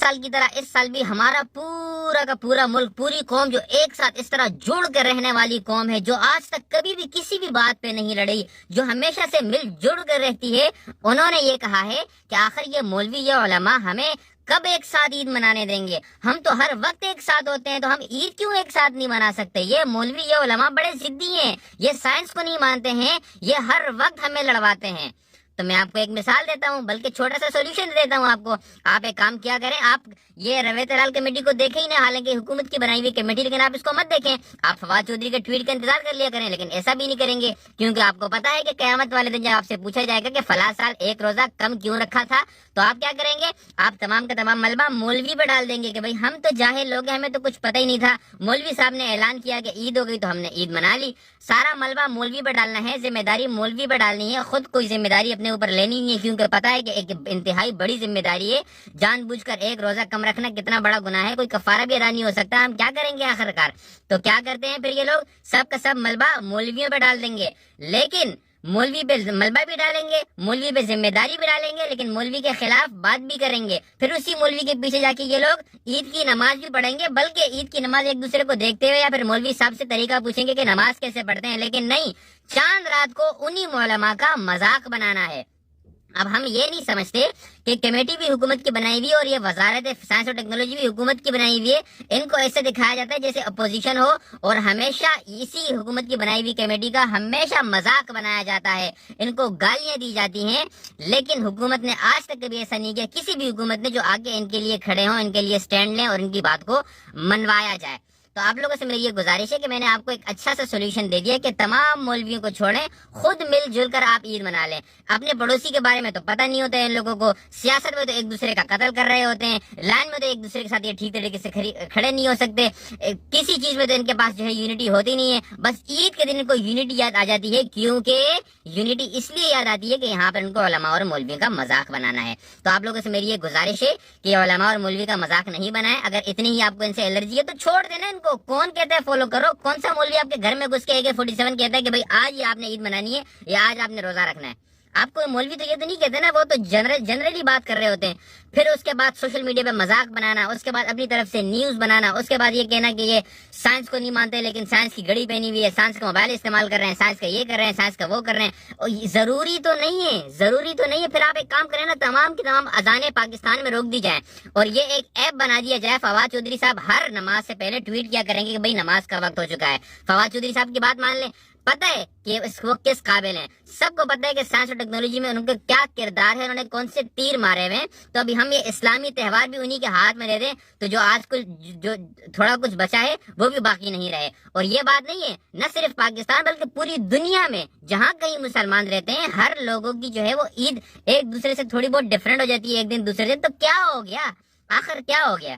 سال کی طرح اس سال بھی ہمارا پورا کا پورا ملک، پوری قوم جو ایک ساتھ اس طرح جڑ کر رہنے والی قوم ہے، جو آج تک کبھی بھی کسی بھی بات پہ نہیں لڑی، جو ہمیشہ سے مل جڑ کر رہتی ہے، انہوں نے یہ کہا ہے کہ آخر یہ مولوی، یہ علماء ہمیں کب ایک ساتھ عید منانے دیں گے؟ ہم تو ہر وقت ایک ساتھ ہوتے ہیں، تو ہم عید کیوں ایک ساتھ نہیں منا سکتے؟ یہ مولوی، یہ علماء بڑے ضدی ہیں، یہ سائنس کو نہیں مانتے ہیں، یہ ہر وقت ہمیں لڑواتے ہیں۔ تو میں آپ کو ایک مثال دیتا ہوں، بلکہ چھوٹا سا سولوشن دیتا ہوں آپ کو۔ آپ ایک کام کیا کریں، آپ یہ رویت لال کمیٹی کو دیکھیں ہی نہیں، حالانکہ حکومت کی بنائی ہوئی کمیٹی، لیکن آپ اس کو مت دیکھیں۔ آپ فواد چودھری کے ٹویٹ کا انتظار کر لیا کریں، لیکن ایسا بھی نہیں کریں گے، کیونکہ آپ کو پتا ہے کہ قیامت والے دن جب آپ سے پوچھا جائے گا کہ فلاں سال ایک روزہ کم کیوں رکھا تھا، تو آپ کیا کریں گے؟ آپ تمام کا تمام ملبہ مولوی پہ ڈال دیں گے کہ بھائی ہم تو جاہل لوگ ہیں، ہمیں تو کچھ پتہ ہی نہیں تھا، مولوی صاحب نے اعلان کیا کہ عید ہو گئی تو ہم نے عید منا لی۔ سارا ملبہ مولوی پہ ڈالنا ہے، ذمہ داری مولوی پہ ڈالنی ہے، خود کوئی ذمہ داری اپنے اوپر لینی نہیں ہے، کیونکہ پتا ہے کہ ایک انتہائی بڑی ذمہ داری ہے۔ جان بوجھ کر ایک روزہ کم رکھنا کتنا بڑا گناہ ہے، کوئی کفارہ بھی ادا نہیں ہو سکتا، ہم کیا کریں گے آخرکار؟ تو کیا کرتے ہیں پھر یہ لوگ؟ سب کا سب ملبہ مولویوں پہ ڈال دیں گے، لیکن مولوی پہ ملبہ بھی ڈالیں گے، مولوی پہ ذمہ داری بھی ڈالیں گے، لیکن مولوی کے خلاف بات بھی کریں گے۔ پھر اسی مولوی کے پیچھے جا کے یہ لوگ عید کی نماز بھی پڑھیں گے، بلکہ عید کی نماز ایک دوسرے کو دیکھتے ہوئے، یا پھر مولوی صاحب سے طریقہ پوچھیں گے کہ نماز کیسے پڑھتے ہیں، لیکن نہیں، چاند رات کو انہی علماء کا مذاق بنانا ہے۔ اب ہم یہ نہیں سمجھتے کہ کمیٹی بھی حکومت کی بنائی ہوئی ہے اور یہ وزارت سائنس اور ٹیکنالوجی بھی حکومت کی بنائی ہوئی ہے، ان کو ایسے دکھایا جاتا ہے جیسے اپوزیشن ہو، اور ہمیشہ اسی حکومت کی بنائی ہوئی کمیٹی کا ہمیشہ مذاق بنایا جاتا ہے، ان کو گالیاں دی جاتی ہیں، لیکن حکومت نے آج تک کبھی ایسا نہیں کیا، کسی بھی حکومت نے جو آگے ان کے لیے کھڑے ہوں، ان کے لیے سٹینڈ لیں اور ان کی بات کو منوایا جائے۔ تو آپ لوگوں سے میری یہ گزارش ہے کہ میں نے آپ کو ایک اچھا سا سولوشن دے دیا کہ تمام مولویوں کو چھوڑیں، خود مل جل کر آپ عید منا لیں۔ اپنے پڑوسی کے بارے میں تو پتہ نہیں ہوتا ہے ان لوگوں کو، سیاست میں تو ایک دوسرے کا قتل کر رہے ہوتے ہیں، لائن میں تو ایک دوسرے کے ساتھ یہ ٹھیک طریقے سے کھڑے نہیں ہو سکتے، کسی چیز میں تو ان کے پاس جو ہے یونٹی ہوتی نہیں ہے۔ بس عید کے دن ان کو یونٹی یاد آ جاتی ہے، کیونکہ یونٹی اس لیے یاد آتی ہے کہ یہاں پر ان کو علماء اور مولویوں کا مذاق بنانا ہے۔ تو آپ لوگوں سے میری یہ گزارش ہے کہ علماء اور مولوی کا مذاق نہیں بنائیں، اگر اتنی ہی آپ کو ان سے الرجی ہے تو چھوڑ دینا ان کو، کون کہتا ہے فالو کرو؟ کون سا مولوی آپ کے گھر میں گھس کے AK-47 کہتا ہے کہ بھائی آج ہی آپ نے عید منانی ہے یا آج آپ نے روزہ رکھنا ہے؟ آپ کو مولوی تو یہ تو نہیں کہتے نا، وہ تو جنرلی بات کر رہے ہوتے ہیں۔ پھر اس کے بعد سوشل میڈیا پہ مذاق بنانا، اس کے بعد اپنی طرف سے نیوز بنانا، اس کے بعد یہ کہنا کہ یہ سائنس کو نہیں مانتے لیکن سائنس کی گھڑی پہنی ہوئی ہے، سائنس کا موبائل استعمال کر رہے ہیں، سائنس کا یہ کر رہے ہیں، سائنس کا وہ کر رہے ہیں۔ اور ضروری تو نہیں ہے، ضروری تو نہیں ہے۔ پھر آپ ایک کام کریں نا، تمام کی تمام اذانیں پاکستان میں روک دی جائیں اور یہ ایک ایپ بنا دیا جائے۔ فواد چودھری صاحب ہر نماز سے پہلے ٹویٹ کیا کریں گے کہ بھائی نماز کا وقت ہو چکا ہے۔ فواد چودھری صاحب کی بات مان لیں، پتہ ہے کہ وہ کس قابل ہیں، سب کو پتہ ہے کہ سائنس اور ٹیکنالوجی میں ان کا کیا کردار ہے، انہوں نے کون سے تیر مارے ہوئے ہیں۔ تو ابھی ہم یہ اسلامی تہوار بھی انہی کے ہاتھ میں دے دیں تو جو آج کل جو تھوڑا کچھ بچا ہے وہ بھی باقی نہیں رہے۔ اور یہ بات نہیں ہے نہ صرف پاکستان بلکہ پوری دنیا میں جہاں کہیں مسلمان رہتے ہیں، ہر لوگوں کی جو ہے وہ عید ایک دوسرے سے تھوڑی بہت ڈفرینٹ ہو جاتی ہے ایک دن دوسرے دن۔ تو کیا ہو گیا آخر، کیا ہو گیا؟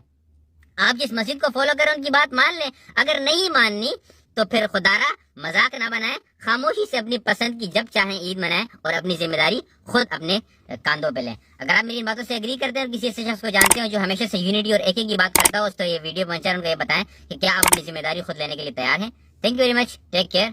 آپ جس مسجد کو فالو کریں ان کی بات مان لیں، اگر نہیں ماننی تو پھر خدا را مذاق نہ بنائیں، خاموشی سے اپنی پسند کی جب چاہیں عید منائیں اور اپنی ذمہ داری خود اپنے کاندھوں پہ لیں۔ اگر آپ میری ان باتوں سے ایگری کرتے ہیں اور کسی ایسے شخص کو جانتے ہیں جو ہمیشہ سے یونٹی اور ایک کی بات کرتا ہو، تو یہ ویڈیو پہنچا ان کو یہ بتائیں کہ کیا آپ اپنی ذمہ داری خود لینے کے لیے تیار ہیں۔ Thank you very much, take care.